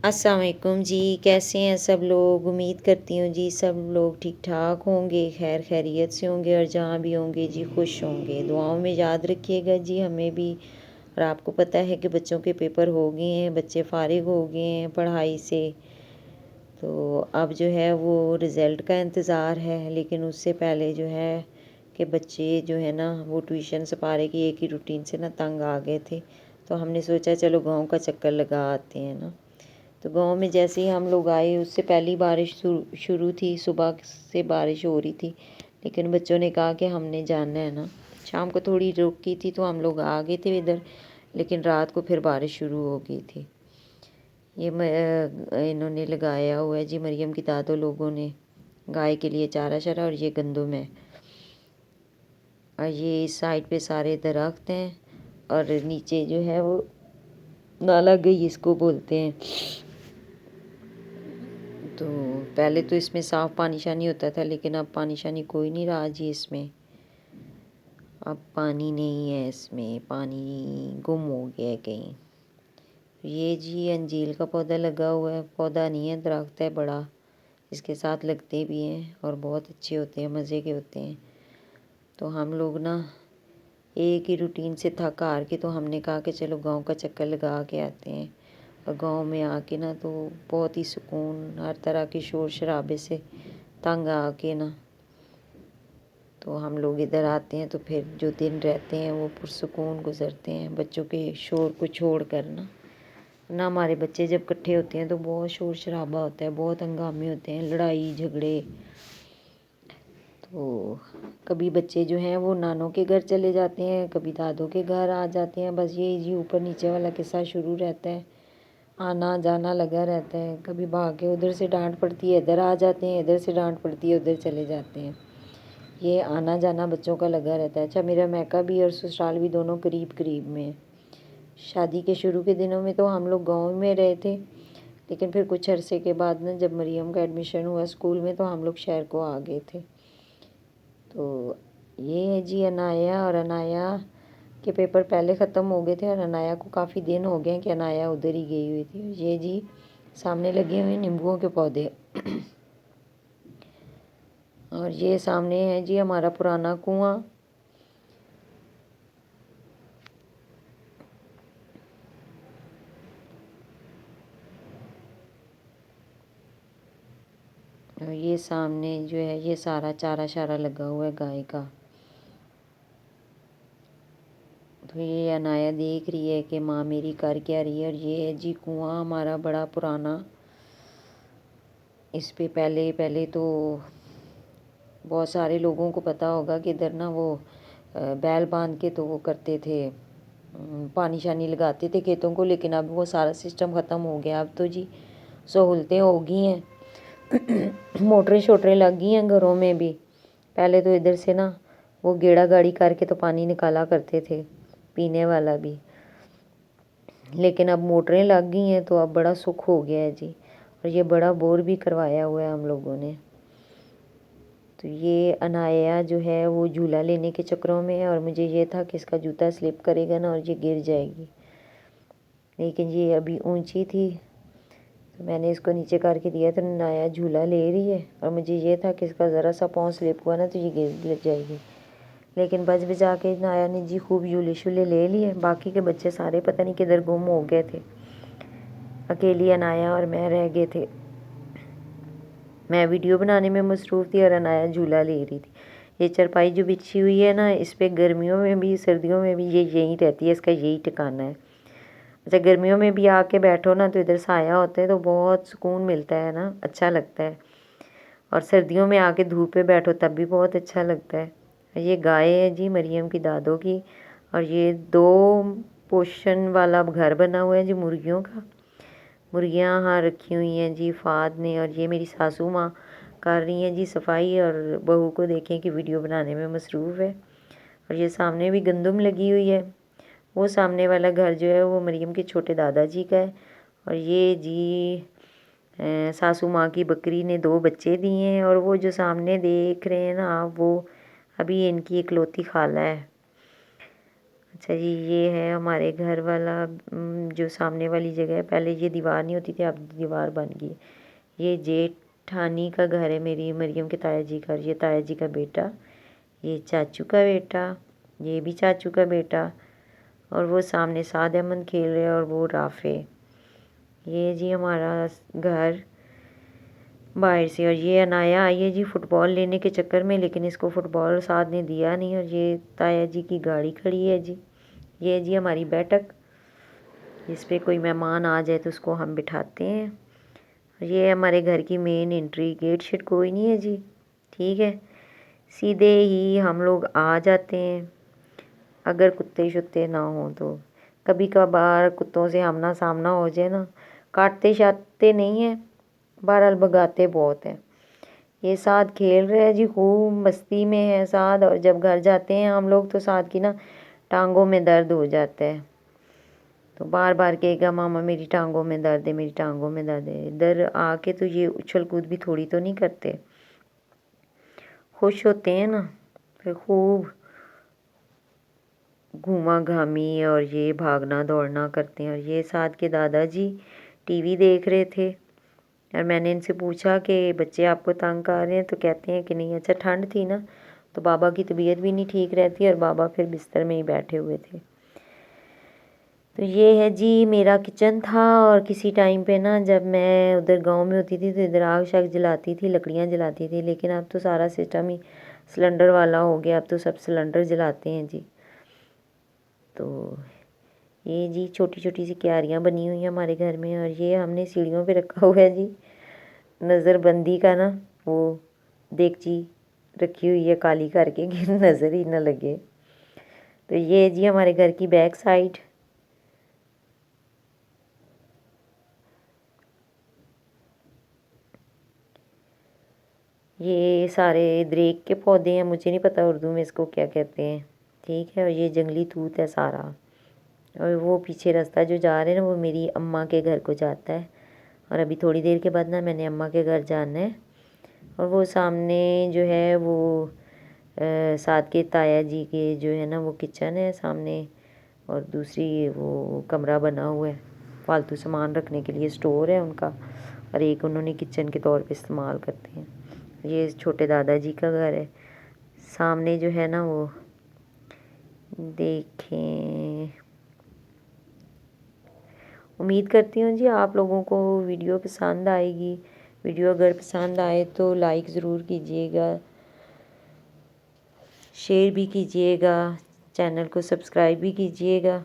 السلام علیکم جی، کیسے ہیں سب لوگ؟ امید کرتی ہوں جی سب لوگ ٹھیک ٹھاک ہوں گے، خیر خیریت سے ہوں گے، اور جہاں بھی ہوں گے جی خوش ہوں گے۔ دعاؤں میں یاد رکھیے گا جی ہمیں بھی۔ اور آپ کو پتہ ہے کہ بچوں کے پیپر ہو گئے ہیں، بچے فارغ ہو گئے ہیں پڑھائی سے، تو اب جو ہے وہ رزلٹ کا انتظار ہے۔ لیکن اس سے پہلے جو ہے کہ بچے جو ہے نا وہ ٹیوشن سپارے کی ایک ہی روٹین سے نا تنگ آ گئے تھے، تو ہم نے سوچا چلو گاؤں کا چکر لگا آتے ہیں نا۔ تو گاؤں میں جیسے ہی ہم لوگ آئے اس سے پہلی بارش شروع تھی، صبح سے بارش ہو رہی تھی، لیکن بچوں نے کہا کہ ہم نے جانا ہے نا۔ شام کو تھوڑی رکی تھی تو ہم لوگ آ گئے تھے ادھر، لیکن رات کو پھر بارش شروع ہو گئی تھی۔ یہ انہوں نے لگایا ہوا ہے جی، مریم کی دادوں لوگوں نے گائے کے لیے چارہ شرہ، اور یہ گندم ہے، اور یہ اس سائڈ پہ سارے درخت ہیں، اور نیچے جو ہے وہ نالا گئی اس کو بولتے ہیں۔ تو پہلے تو اس میں صاف پانی شانی ہوتا تھا، لیکن اب پانی شانی کوئی نہیں رہا جی اس میں، اب پانی نہیں ہے اس میں، پانی گم ہو گیا ہے کہیں۔ یہ جی انجیل کا پودا لگا ہوا ہے، پودا نہیں ہے درخت ہے بڑا، اس کے ساتھ لگتے بھی ہیں اور بہت اچھے ہوتے ہیں، مزے کے ہوتے ہیں۔ تو ہم لوگ نا ایک ہی روٹین سے تھک ہار کے تو ہم نے کہا کہ چلو گاؤں کا چکر لگا کے آتے ہیں۔ اور گاؤں میں آ کے نا تو بہت ہی سکون، ہر طرح کے شور شرابے سے تنگ آ کے نا تو ہم لوگ ادھر آتے ہیں، تو پھر جو دن رہتے ہیں وہ پرسکون گزرتے ہیں، بچوں کے شور کو چھوڑ کر نا ہمارے بچے جب اکٹھے ہوتے ہیں تو بہت شور شرابہ ہوتا ہے، بہت ہنگامے ہوتے ہیں، لڑائی جھگڑے۔ تو کبھی بچے جو ہیں وہ نانوں کے گھر چلے جاتے ہیں، کبھی دادوں کے گھر آ جاتے ہیں، بس یہی جی اوپر نیچے والا قصہ شروع رہتا ہے، آنا جانا لگا رہتا ہے۔ کبھی بھاگ کے ادھر سے ڈانٹ پڑتی ہے ادھر آ جاتے ہیں، ادھر سے ڈانٹ پڑتی ہے ادھر چلے جاتے ہیں، یہ آنا جانا بچوں کا لگا رہتا ہے۔ اچھا میرا میکہ بھی اور سسرال بھی دونوں قریب قریب میں ہیں۔ شادی کے شروع کے دنوں میں تو ہم لوگ گاؤں میں رہے تھے، لیکن پھر کچھ عرصے کے بعد نا جب مریم کا ایڈمیشن ہوا اسکول میں تو ہم لوگ شہر کو آ گئے تھے۔ تو یہ ہے جی عنایا، اور عنایا کے پیپر پہلے ختم ہو گئے تھے، اور عنایا کو کافی دن ہو گئے ہیں کہ عنایا ادھر ہی گئی ہوئی تھی۔ یہ جی سامنے لگے ہوئے نیمبوؤں کے پودے، اور یہ سامنے ہے جی ہمارا پرانا کنواں۔ اور یہ سامنے جو ہے یہ سارا چارہ شارہ لگا ہوا ہے گائے کا۔ تو یہ عنایا دیکھ رہی ہے کہ ماں میری کر کیا رہی ہے، اور یہ ہے جی کنواں ہمارا بڑا پرانا۔ اس پہ پہلے تو بہت سارے لوگوں کو پتہ ہوگا کہ ادھر نا وہ بیل باندھ کے تو وہ کرتے تھے، پانی شانی لگاتے تھے کھیتوں کو، لیکن اب وہ سارا سسٹم ختم ہو گیا۔ اب تو جی سہولتیں ہو گئی ہیں، موٹریں شوٹریں لگ گئی ہیں گھروں میں بھی۔ پہلے تو ادھر سے نا وہ گیڑا گاڑی کر کے تو پانی نکالا کرتے تھے، پینے والا بھی، لیکن اب موٹریں لگ گئی ہیں تو اب بڑا سکھ ہو گیا ہے جی۔ اور یہ بڑا بور بھی کروایا ہوا ہے ہم لوگوں نے۔ تو یہ عنایا جو ہے وہ جھولا لینے کے چکروں میں ہے، اور مجھے یہ تھا کہ اس کا جوتا سلپ کرے گا نا اور یہ گر جائے گی، لیکن یہ ابھی اونچی تھی تو میں نے اس کو نیچے کر کے دیا، تو عنایا جھولا لے رہی ہے، اور مجھے یہ تھا کہ اس کا ذرا سا پاؤں سلپ ہوا نا تو یہ گر جائے گی، لیکن بچ بچا کے عنایا نے جی خوب جھولے شولے لے لیے۔ باقی کے بچے سارے پتہ نہیں کدھر گم ہو گئے تھے، اکیلی عنایا اور میں رہ گئے تھے۔ میں ویڈیو بنانے میں مصروف تھی اور عنایا جھولا لے رہی تھی۔ یہ چرپائی جو بچھی ہوئی ہے نا اس پہ گرمیوں میں بھی سردیوں میں بھی یہ یہیں رہتی ہے، اس کا یہی ٹھکانہ ہے۔ اچھا گرمیوں میں بھی آ کے بیٹھو نا تو ادھر سایہ ہوتا ہے تو بہت سکون ملتا ہے نا، اچھا لگتا ہے، اور سردیوں میں آ کے دھوپ پہ بیٹھو تب بھی بہت اچھا لگتا ہے۔ یہ گائے ہے جی مریم کی دادوں کی، اور یہ 2 پوشن والا گھر بنا ہوا ہے جی مرغیوں کا، مرغیاں ہاں رکھی ہوئی ہیں جی فہد نے، اور یہ میری ساسو ماں کر رہی ہیں جی صفائی، اور بہو کو دیکھیں کہ ویڈیو بنانے میں مصروف ہے۔ اور یہ سامنے بھی گندم لگی ہوئی ہے، وہ سامنے والا گھر جو ہے وہ مریم کے چھوٹے دادا جی کا ہے، اور یہ جی ساسو ماں کی بکری نے 2 بچے دیے ہیں، اور وہ جو سامنے دیکھ رہے ہیں نا آپ وہ ابھی ان کی اکلوتی خالہ ہے۔ اچھا جی، یہ ہے ہمارے گھر والا جو سامنے والی جگہ ہے، پہلے یہ دیوار نہیں ہوتی تھی، اب دیوار بن گئی. یہ جیٹھانی کا گھر ہے میری مریم کے تایا جی کا. یہ تایا جی کا بیٹا، یہ چاچو کا بیٹا، یہ بھی چاچو کا بیٹا، اور وہ سامنے سعد احمد کھیل رہے اور وہ رافع. یہ جی ہمارا گھر باہر سے. اور یہ عنایا آئی ہے جی فٹ بال لینے کے چکر میں، لیکن اس کو فٹ بال ساتھ نے دیا نہیں. اور یہ تایا جی کی گاڑی کھڑی ہے جی. یہ جی ہماری بیٹھک، جس پہ کوئی مہمان آ جائے تو اس کو ہم بٹھاتے ہیں. اور یہ ہمارے گھر کی مین انٹری. گیٹ شیٹ کوئی نہیں ہے جی، ٹھیک ہے، سیدھے ہی ہم لوگ آ جاتے ہیں اگر کتے شتے نہ ہوں تو. کبھی کبھار کتوں سے آمنا سامنا ہو جائے نا، کاٹتے شاٹتے نہیں ہیں، بہرحال بھگاتے بہت ہیں. یہ سعد کھیل رہے ہیں جی، خوب مستی میں ہے سعد. اور جب گھر جاتے ہیں ہم لوگ تو سعد کی نا ٹانگوں میں درد ہو جاتا ہے، تو بار بار کہے گا ماما میری ٹانگوں میں درد ہے، میری ٹانگوں میں درد ہے. ادھر آ کے تو یہ اچھل کود بھی تھوڑی تو نہیں کرتے، خوش ہوتے ہیں نا، پھر خوب گھوما گھامی اور یہ بھاگنا دوڑنا کرتے ہیں. اور یہ سعد کے دادا جی ٹی وی دیکھ رہے تھے، اور میں نے ان سے پوچھا کہ بچے آپ کو تنگ کر رہے ہیں، تو کہتے ہیں کہ نہیں. اچھا ٹھنڈ تھی نا تو بابا کی طبیعت بھی نہیں ٹھیک رہتی، اور بابا پھر بستر میں ہی بیٹھے ہوئے تھے. تو یہ ہے جی میرا کچن تھا. اور کسی ٹائم پہ نا جب میں ادھر گاؤں میں ہوتی تھی تو ادھر آگ شاگ جلاتی تھی، لکڑیاں جلاتی تھی، لیکن اب تو سارا سسٹم ہی سلنڈر والا ہو گیا، اب تو سب سلنڈر جلاتے ہیں جی. تو یہ جی چھوٹی چھوٹی سی کیاریاں بنی ہوئی ہیں ہمارے گھر میں. اور یہ ہم نے سیڑھیوں پہ رکھا ہوا ہے جی نظر بندی کا نا، وہ دیگچی رکھی ہوئی ہے کالی کر کے کہ نظر ہی نہ لگے. تو یہ جی ہمارے گھر کی بیک سائڈ. یہ سارے دریک کے پودے ہیں، مجھے نہیں پتہ اردو میں اس کو کیا کہتے ہیں، ٹھیک ہے. اور یہ جنگلی توت ہے سارا. اور وہ پیچھے راستہ جو جا رہے ہیں نا وہ میری اماں کے گھر کو جاتا ہے. اور ابھی تھوڑی دیر کے بعد نا میں نے اماں کے گھر جانا ہے. اور وہ سامنے جو ہے وہ سعد کے تایا جی کے جو ہے نا وہ کچن ہے سامنے، اور دوسری وہ کمرہ بنا ہوا ہے فالتو سامان رکھنے کے لیے، اسٹور ہے ان کا، اور ایک انہوں نے کچن کے طور پہ استعمال کرتے ہیں. یہ چھوٹے دادا جی کا گھر ہے سامنے جو ہے نا وہ دیکھیں. امید کرتی ہوں جی آپ لوگوں کو ویڈیو پسند آئے گی. ویڈیو اگر پسند آئے تو لائک ضرور کیجیے گا، شیئر بھی کیجیے گا، چینل کو سبسکرائب بھی کیجیے گا.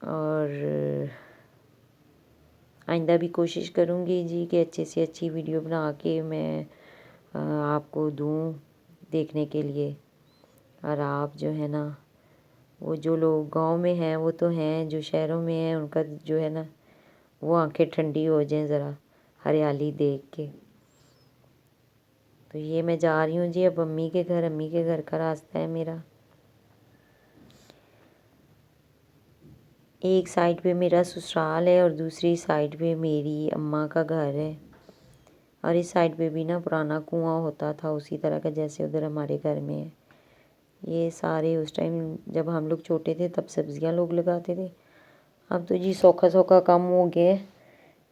اور آئندہ بھی کوشش کروں گی جی کہ اچھے سے اچھی ویڈیو بنا کے میں آپ کو دوں دیکھنے کے لیے. اور آپ جو ہے نا وہ جو لوگ گاؤں میں ہیں وہ تو ہیں، جو شہروں میں ہیں ان کا جو ہے نا وہ آنکھیں ٹھنڈی ہو جائیں ذرا ہریالی دیکھ کے. تو یہ میں جا رہی ہوں جی اب امی کے گھر کا راستہ ہے میرا. ایک سائڈ پہ میرا سسرال ہے اور دوسری سائڈ پہ میری اماں کا گھر ہے. اور اس سائڈ پہ بھی نا پرانا کنواں ہوتا تھا اسی طرح کا جیسے ادھر ہمارے گھر میں ہے. یہ سارے اس ٹائم جب ہم لوگ چھوٹے تھے تب سبزیاں لوگ لگاتے تھے. اب تو جی سوکھا کم ہو گیا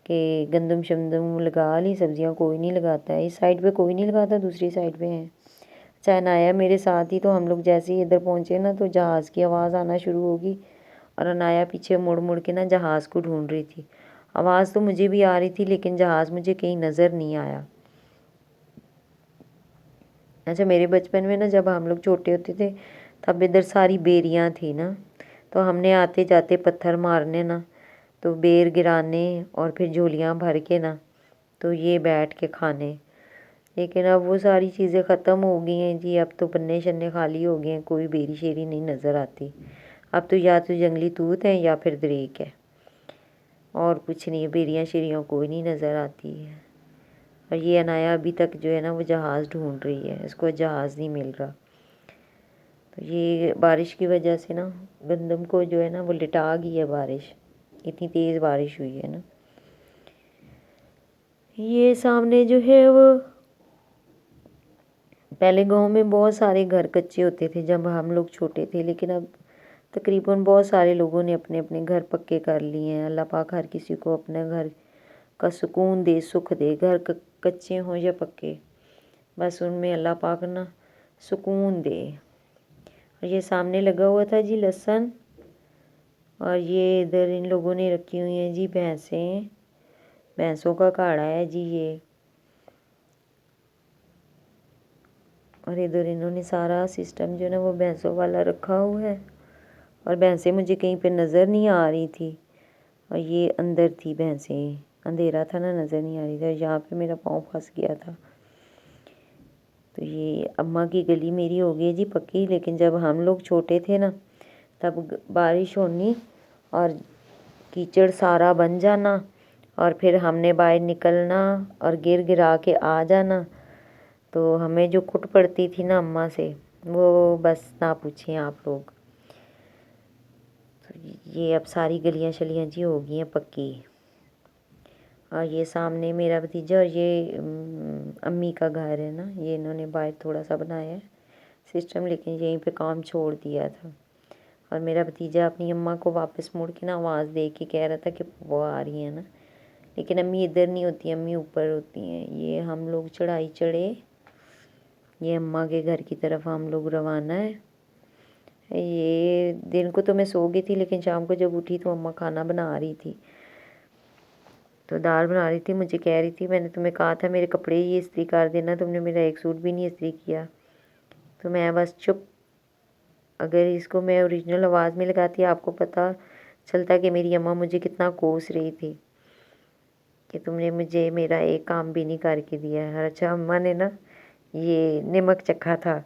کہ گندم شمدم لگا لی، سبزیاں کوئی نہیں لگاتا ہے. اس سائڈ پہ کوئی نہیں لگاتا، دوسری سائڈ پہ ہے. چین آیا میرے ساتھ ہی، تو ہم لوگ جیسے ہی ادھر پہنچے نا تو جہاز کی آواز آنا شروع ہوگی. اور انایا پیچھے مڑ مڑ کے نا جہاز کو ڈھونڈ رہی تھی. آواز تو مجھے بھی آ رہی تھی لیکن جہاز مجھے کہیں نظر نہیں آیا. اچھا میرے بچپن میں نا جب ہم لوگ چھوٹے ہوتے تھے تب ادھر ساری بیریاں تھی نا، تو ہم نے آتے جاتے پتھر مارنے نا، تو بیر گرانے اور پھر جھولیاں بھر کے نا تو یہ بیٹھ کے کھانے. لیکن اب وہ ساری چیزیں ختم ہو گئی ہیں جی. اب تو بننے شننے خالی ہو گئے ہیں، کوئی بیری شیری نہیں نظر آتی. اب تو یا تو جنگلی توت ہیں یا پھر دریک ہے، اور کچھ نہیں. بیریاں شیریاں کوئی نہیں نظر آتی ہے. اور یہ انایا ابھی تک جو ہے نا وہ جہاز ڈھونڈ رہی ہے، اس کو جہاز نہیں مل رہا. تو یہ بارش کی وجہ سے نا گندم کو جو ہے نا وہ لٹا گئی ہے بارش، اتنی تیز بارش ہوئی ہے نا. یہ سامنے جو ہے وہ پہلے گاؤں میں بہت سارے گھر کچے ہوتے تھے جب ہم لوگ چھوٹے تھے، لیکن اب تقریباً بہت سارے لوگوں نے اپنے اپنے گھر پکے کر لیے ہیں۔ اللہ پاک ہر کسی کو اپنے گھر کا سکون دے، سکھ دے، گھر کچے ہوں یا پکے، بس ان میں اللہ پاک نا سکون دے۔ اور یہ سامنے لگا ہوا تھا جی لہسن، اور یہ ادھر ان لوگوں نے رکھی ہوئی ہیں جی بھینسیں، بھینسوں کا کاڑا ہے جی یہ، اور ادھر انہوں نے سارا سسٹم جو ہے نا وہ بھینسوں والا رکھا ہوا ہے، اور بھینسیں مجھے کہیں پہ نظر نہیں آ رہی تھی، اور یہ اندر تھی بھینسیں، اندھیرا تھا نا، نظر نہیں آ رہی تھی، اور یہاں پہ میرا پاؤں پھنس گیا تھا۔ تو یہ اماں کی گلی میری ہو گئی جی پکی، لیکن جب ہم لوگ چھوٹے تھے نا تب بارش ہونی اور کیچڑ سارا بن جانا، اور پھر ہم نے باہر نکلنا اور گر گرا کے آ جانا، تو ہمیں جو کٹ پڑتی تھی نا اماں سے، وہ بس نہ پوچھیں آپ لوگ۔ تو یہ اب ساری گلیاں شلیاں جی ہو گئی ہیں پکی، اور یہ سامنے میرا بھتیجا، اور یہ امی کا گھر ہے نا، یہ انہوں نے باہر تھوڑا سا بنایا ہے سسٹم، لیکن یہیں پہ کام چھوڑ دیا تھا۔ اور میرا بھتیجا اپنی اماں کو واپس مڑ کے نا آواز دے کے کہہ رہا تھا کہ وہ آ رہی ہیں نا، لیکن امی ادھر نہیں ہوتی، امی اوپر ہوتی ہیں۔ یہ ہم لوگ چڑھائی چڑھے، یہ اماں کے گھر کی طرف ہم لوگ روانہ ہے۔ یہ دن کو تو میں سو گئی تھی، لیکن شام کو جب اٹھی تو اماں کھانا بنا رہی تھی، تو دال بنا رہی تھی، مجھے کہہ رہی تھی میں نے تمہیں کہا تھا میرے کپڑے ہی استری کر دینا، تم نے میرا ایک سوٹ بھی نہیں استری کیا۔ تو میں بس چپ، اگر اس کو میں اوریجنل آواز میں لگاتی آپ کو پتہ چلتا کہ میری اماں مجھے کتنا کوس رہی تھی کہ تم نے مجھے میرا ایک کام بھی نہیں کر کے دیا ہے۔ اچھا اماں نے نا یہ نمک چکھا تھا،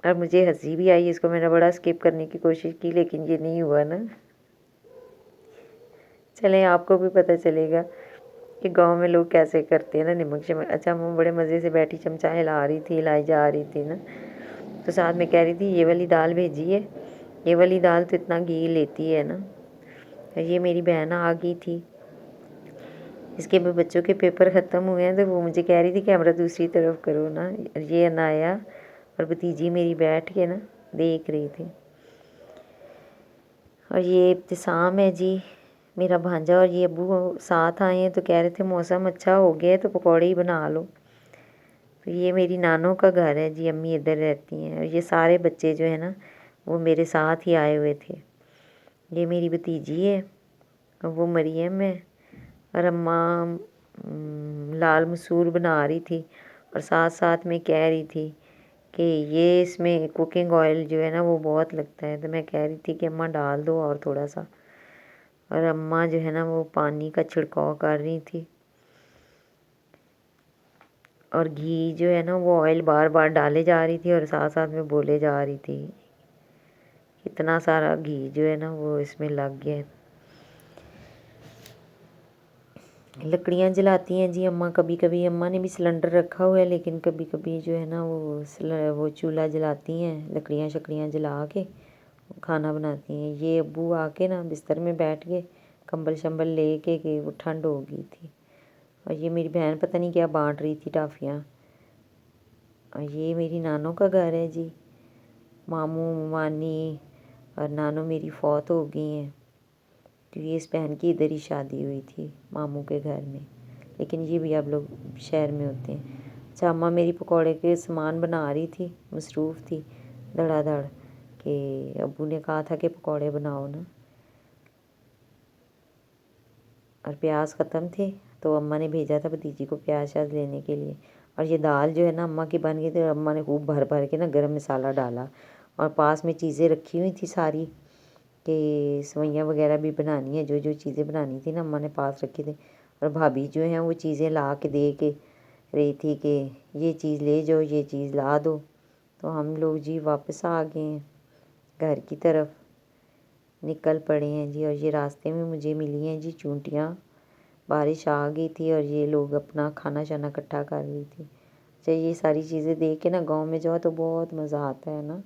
اور مجھے ہنسی بھی آئی، اس کو میں نے بڑا اسکپ کرنے کی کوشش کی، لیکن یہ نہیں ہوا نا۔ چلیں آپ کو بھی پتہ چلے گا کہ گاؤں میں لوگ کیسے کرتے ہیں نا نمک شمک۔ اچھا وہ بڑے مزے سے بیٹھی چمچہ ہلا رہی تھی، ہلائی جا رہی تھی نا، تو ساتھ میں کہہ رہی تھی یہ والی دال بھیجی ہے، یہ والی دال تو اتنا گھی لیتی ہے نا۔ یہ میری بہن آ گئی تھی، اس کے بچوں کے پیپر ختم ہوئے ہیں، تو وہ مجھے کہہ رہی تھی کیمرہ دوسری طرف کرو نا۔ یہ انایا اور بھتیجی میری بیٹھ کے نا دیکھ رہی تھی۔ اور یہ ابتسام ہے جی میرا بھانجا، اور یہ ابو ساتھ آئے ہیں، تو کہہ رہے تھے موسم اچھا ہو گیا ہے تو پکوڑے ہی بنا لو۔ تو یہ میری نانوں کا گھر ہے جی، امی ادھر رہتی ہیں، اور یہ سارے بچے جو ہیں نا وہ میرے ساتھ ہی آئے ہوئے تھے۔ یہ میری بھتیجی ہے، اور وہ مریم ہے، اور اماں لال مسور بنا رہی تھی، اور ساتھ ساتھ میں کہہ رہی تھی کہ یہ اس میں کوکنگ آئل جو ہے نا وہ بہت لگتا ہے، تو میں کہہ رہی تھی کہ اماں ڈال دو اور تھوڑا سا، اور اماں جو ہے نا وہ پانی کا چھڑکاؤ کر رہی تھی، اور گھی جو ہے نا وہ آئل بار بار ڈالے جا رہی تھی، اور ساتھ ساتھ میں بولے جا رہی تھی، اتنا سارا گھی جو ہے نا وہ اس میں لگ گیا ہے۔ لکڑیاں جلاتی ہیں جی اماں، کبھی کبھی اماں نے بھی سلنڈر رکھا ہوا ہے، لیکن کبھی کبھی جو ہے نا وہ چولہا جلاتی ہیں، لکڑیاں شکڑیاں جلا کے کھانا بناتی ہیں۔ یہ ابو آ کے نا بستر میں بیٹھ گئے، کمبل شمبل لے کے کہ وہ ٹھنڈ ہو گئی تھی، اور یہ میری بہن پتہ نہیں کیا بانٹ رہی تھی ٹافیاں۔ اور یہ میری نانوں کا گھر ہے جی، ماموں ممانی اور نانوں میری فوت ہو گئی ہیں، کیونکہ اس بہن کی ادھر ہی شادی ہوئی تھی ماموں کے گھر میں، لیکن یہ بھی اب لوگ شہر میں ہوتے ہیں۔ اچھا اماں میری پکوڑے کے سامان بنا رہی تھی، مصروف تھی دھڑا دھڑ، کہ ابو نے کہا تھا کہ پکوڑے بناؤ نا، اور پیاز ختم تھے تو اماں نے بھیجا تھا بھتیجی کو پیاز شاز لینے کے لیے۔ اور یہ دال جو ہے نا اماں کی بن گئی تھی، اور اماں نے خوب بھر بھر کے نا گرم مسالہ ڈالا، اور پاس میں چیزیں رکھی ہوئی تھی ساری کہ سوئیاں وغیرہ بھی بنانی ہے، جو جو چیزیں بنانی تھی نا اماں نے پاس رکھی تھی، اور بھابھی جو ہیں وہ چیزیں لا کے دے کے رہی تھی کہ یہ چیز لے جاؤ، یہ چیز لا دو۔ تو ہم لوگ جی واپس آ گئے ہیں گھر کی طرف، نکل پڑے ہیں جی، اور یہ راستے میں مجھے ملی ہیں جی چونٹیاں، بارش آ گئی تھی اور یہ لوگ اپنا کھانا شانا اکٹھا کر رہی تھی۔ اچھا یہ ساری چیزیں دیکھ کے نا گاؤں میں جاؤ تو بہت مزہ آتا ہے نا،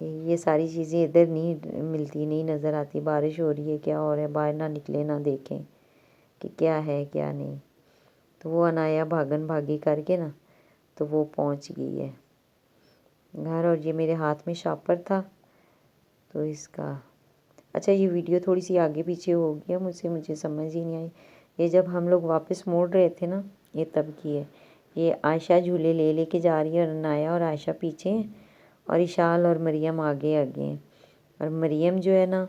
یہ ساری چیزیں ادھر نہیں ملتی، نہیں نظر آتی، بارش ہو رہی ہے کیا ہو رہا ہے باہر نہ نکلے نہ دیکھیں کہ کیا ہے کیا نہیں۔ تو وہ انایا بھاگن بھاگی کر کے نا تو وہ پہنچ گئی ہے گھر، اور یہ میرے ہاتھ میں شاپر تھا تو اس کا اچھا یہ ویڈیو تھوڑی سی آگے پیچھے ہو گیا مجھے سمجھ ہی نہیں آئی. یہ جب ہم لوگ واپس موڑ رہے تھے نا، یہ تب کی ہے. یہ عائشہ جھولے لے کے جا رہی ہے، اور عنایہ اور عائشہ پیچھے ہیں، اور اشال اور مریم آگے ہیں. اور مریم جو ہے نا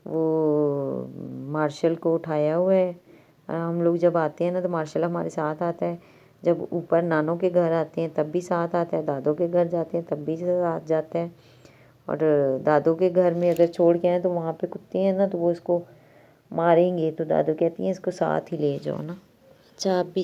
وہ مارشل کو اٹھایا ہوا ہے. اور ہم لوگ جب آتے ہیں نا تو مارشل ہمارے ساتھ آتا ہے. جب اوپر نانوں کے گھر آتے ہیں تب بھی ساتھ آتا ہے، دادوں کے گھر جاتے ہیں تب بھی ساتھ جاتا ہے. اور دادوں کے گھر میں اگر چھوڑ کے آئیں تو وہاں پہ کتے ہیں نا تو وہ اس کو ماریں گے، تو دادو کہتی ہیں اس کو ساتھ ہی لے جاؤ نا. اچھا آپ بھی